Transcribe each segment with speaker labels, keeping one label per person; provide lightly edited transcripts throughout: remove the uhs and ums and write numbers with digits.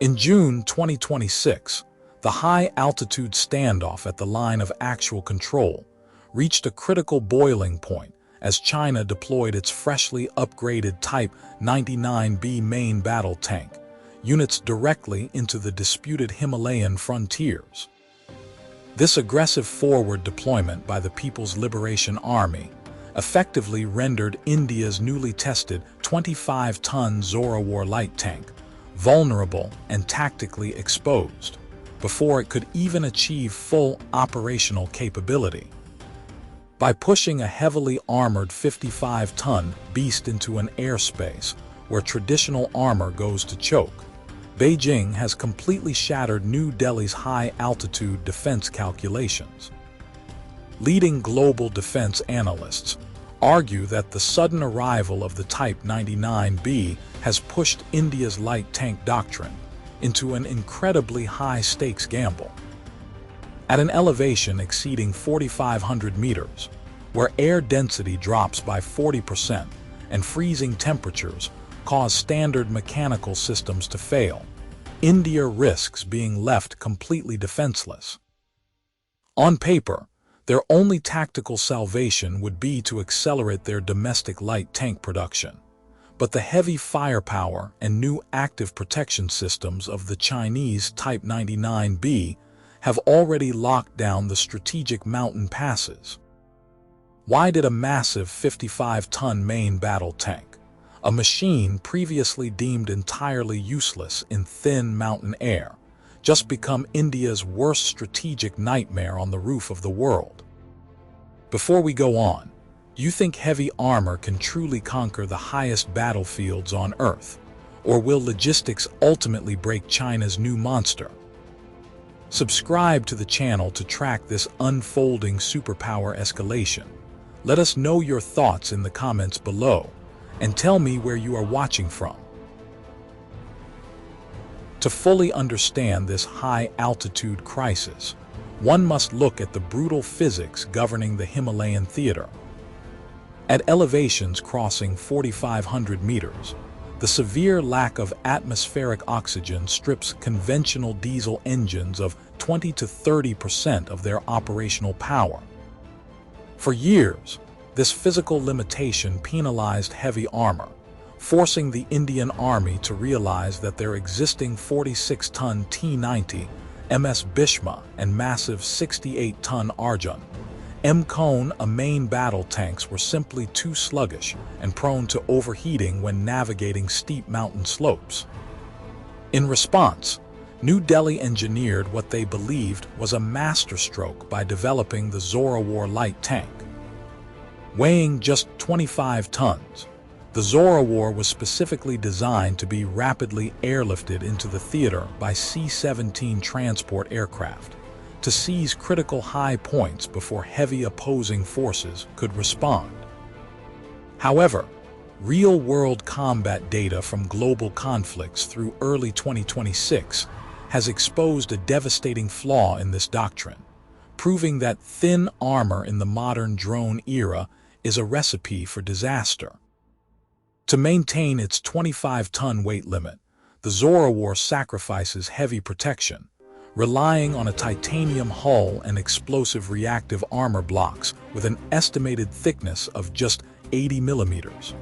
Speaker 1: In June 2026, the high-altitude standoff at the line of actual control reached a critical boiling point as China deployed its freshly upgraded Type 99B main battle tank units directly into the disputed Himalayan frontiers. This aggressive forward deployment by the People's Liberation Army effectively rendered India's newly tested 25-ton Zorawar light tank vulnerable and tactically exposed before it could even achieve full operational capability. By pushing a heavily armored 55-ton beast into an airspace where traditional armor goes to choke, Beijing has completely shattered New Delhi's high-altitude defense calculations. Leading global defense analysts argue that the sudden arrival of the Type 99B has pushed India's light tank doctrine into an incredibly high-stakes gamble. At an elevation exceeding 4,500 meters, where air density drops by 40% and freezing temperatures cause standard mechanical systems to fail, India risks being left completely defenseless. On paper, their only tactical salvation would be to accelerate their domestic light tank production. But the heavy firepower and new active protection systems of the Chinese Type 99B have already locked down the strategic mountain passes. Why did a massive 55-ton main battle tank, a machine previously deemed entirely useless in thin mountain air, just become India's worst strategic nightmare on the roof of the world? Before we go on, do you think heavy armor can truly conquer the highest battlefields on Earth? Or will logistics ultimately break China's new monster? Subscribe to the channel to track this unfolding superpower escalation. Let us know your thoughts in the comments below, and tell me where you are watching from. To fully understand this high-altitude crisis, one must look at the brutal physics governing the Himalayan theater. At elevations crossing 4,500 meters, the severe lack of atmospheric oxygen strips conventional diesel engines of 20 to 30% of their operational power. For years, this physical limitation penalized heavy armor, forcing the Indian Army to realize that their existing 46-ton T-90 MS Bhishma and massive 68-ton Arjun M. main battle tanks were simply too sluggish and prone to overheating when navigating steep mountain slopes. In response, New Delhi engineered what they believed was a masterstroke by developing the Zorawar light tank. Weighing just 25 tons, the Zorawar was specifically designed to be rapidly airlifted into the theater by C-17 transport aircraft to seize critical high points before heavy opposing forces could respond. However, real-world combat data from global conflicts through early 2026 has exposed a devastating flaw in this doctrine, proving that thin armor in the modern drone era is a recipe for disaster. To maintain its 25-ton weight limit, the Zorawar sacrifices heavy protection, relying on a titanium hull and explosive reactive armor blocks with an estimated thickness of just 80 millimeters.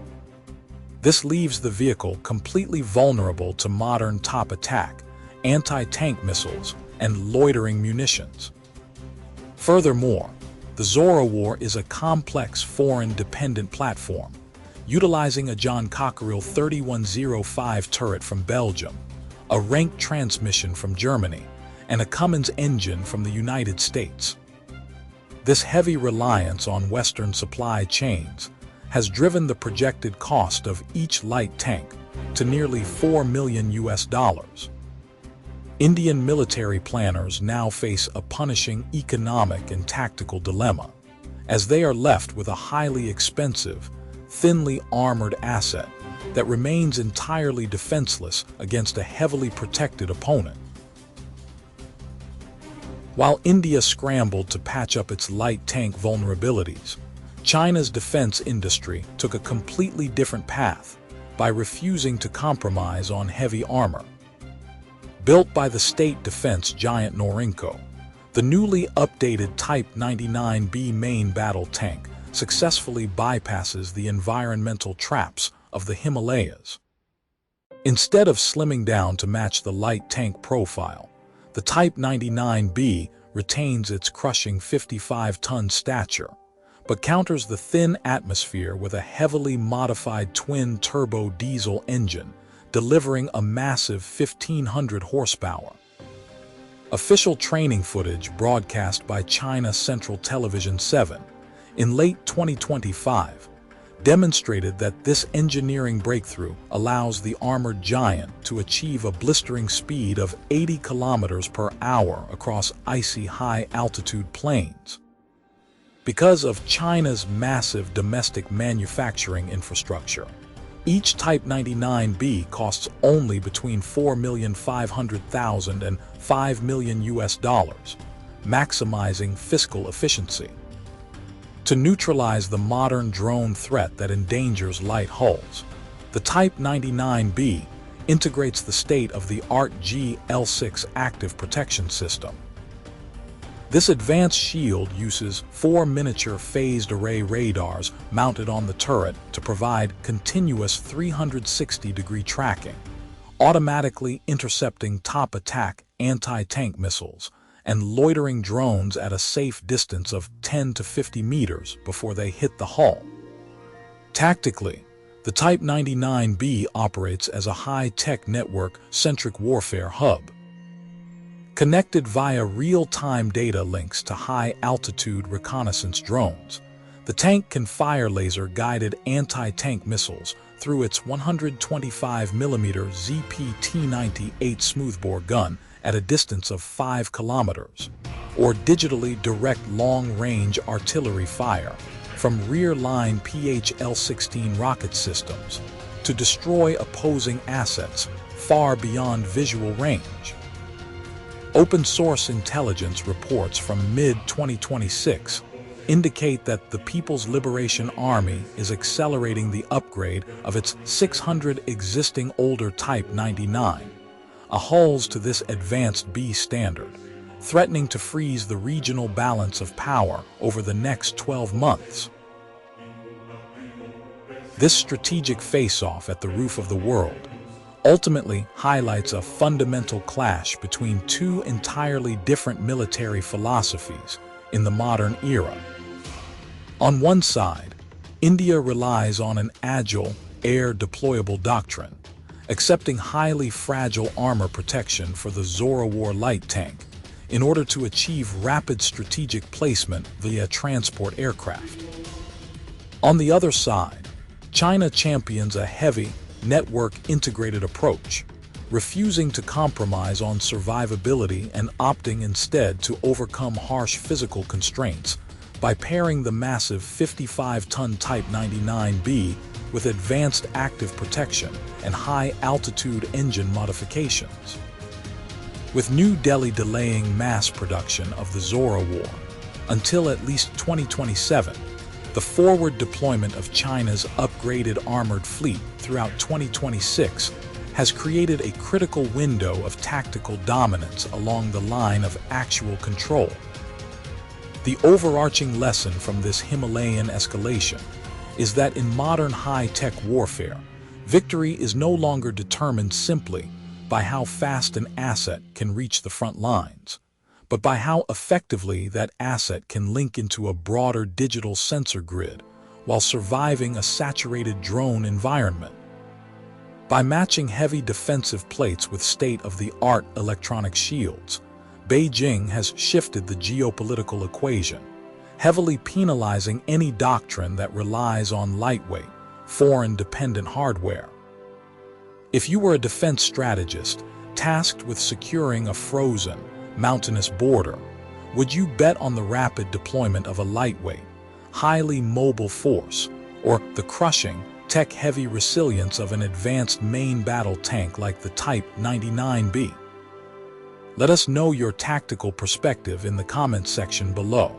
Speaker 1: This leaves the vehicle completely vulnerable to modern top attack, anti-tank missiles, and loitering munitions. Furthermore, the Zorawar is a complex foreign-dependent platform, utilizing a John Cockerill 3105 turret from Belgium, a Renk transmission from Germany, and a Cummins engine from the United States. This heavy reliance on Western supply chains has driven the projected cost of each light tank to nearly $4 million. Indian military planners now face a punishing economic and tactical dilemma, as they are left with a highly expensive, thinly armored asset that remains entirely defenseless against a heavily protected opponent. While India scrambled to patch up its light tank vulnerabilities, China's defense industry took a completely different path by refusing to compromise on heavy armor. Built by the state defense giant Norinco, the newly updated Type 99B main battle tank successfully bypasses the environmental traps of the Himalayas. Instead of slimming down to match the light tank profile, the Type 99B retains its crushing 55-ton stature, but counters the thin atmosphere with a heavily modified twin-turbo diesel engine, delivering a massive 1,500 horsepower. Official training footage broadcast by China Central Television 7 in late 2025 demonstrated that this engineering breakthrough allows the armored giant to achieve a blistering speed of 80 kilometers per hour across icy high-altitude plains. Because of China's massive domestic manufacturing infrastructure, each Type 99B costs only between $4,500,000 and $5 million, maximizing fiscal efficiency. To neutralize the modern drone threat that endangers light hulls, the Type 99B integrates the state-of-the-art GLsix active protection system. This advanced shield uses 4 miniature phased array radars mounted on the turret to provide continuous 360-degree tracking, automatically intercepting top attack anti-tank missiles and loitering drones at a safe distance of 10 to 50 meters before they hit the hull. Tactically, the Type 99B operates as a high-tech network centric warfare hub. Connected via real-time data links to high-altitude reconnaissance drones, the tank can fire laser-guided anti-tank missiles through its 125mm ZP-T98 smoothbore gun at a distance of 5 kilometers, or digitally direct long-range artillery fire from rear-line PHL-16 rocket systems to destroy opposing assets far beyond visual range. Open-source intelligence reports from mid-2026 indicate that the People's Liberation Army is accelerating the upgrade of its 600 existing older Type 99 hulls to this advanced B standard, threatening to freeze the regional balance of power over the next 12 months. This strategic face-off at the roof of the world ultimately highlights a fundamental clash between two entirely different military philosophies in the modern era. On one side, India relies on an agile, air-deployable doctrine, accepting highly fragile armor protection for the Zorawar light tank in order to achieve rapid strategic placement via transport aircraft. On the other side, China champions a heavy, network-integrated approach, refusing to compromise on survivability and opting instead to overcome harsh physical constraints by pairing the massive 55-ton Type 99B with advanced active protection and high-altitude engine modifications. With New Delhi delaying mass production of the Zorawar until at least 2027, the forward deployment of China's upgraded armored fleet throughout 2026 has created a critical window of tactical dominance along the line of actual control. The overarching lesson from this Himalayan escalation is that in modern high-tech warfare, victory is no longer determined simply by how fast an asset can reach the front lines, but by how effectively that asset can link into a broader digital sensor grid while surviving a saturated drone environment. By matching heavy defensive plates with state-of-the-art electronic shields, Beijing has shifted the geopolitical equation, heavily penalizing any doctrine that relies on lightweight, foreign-dependent hardware. If you were a defense strategist tasked with securing a frozen, mountainous border, would you bet on the rapid deployment of a lightweight, highly mobile force, or the crushing, tech-heavy resilience of an advanced main battle tank like the Type 99B? Let us know your tactical perspective in the comments section below.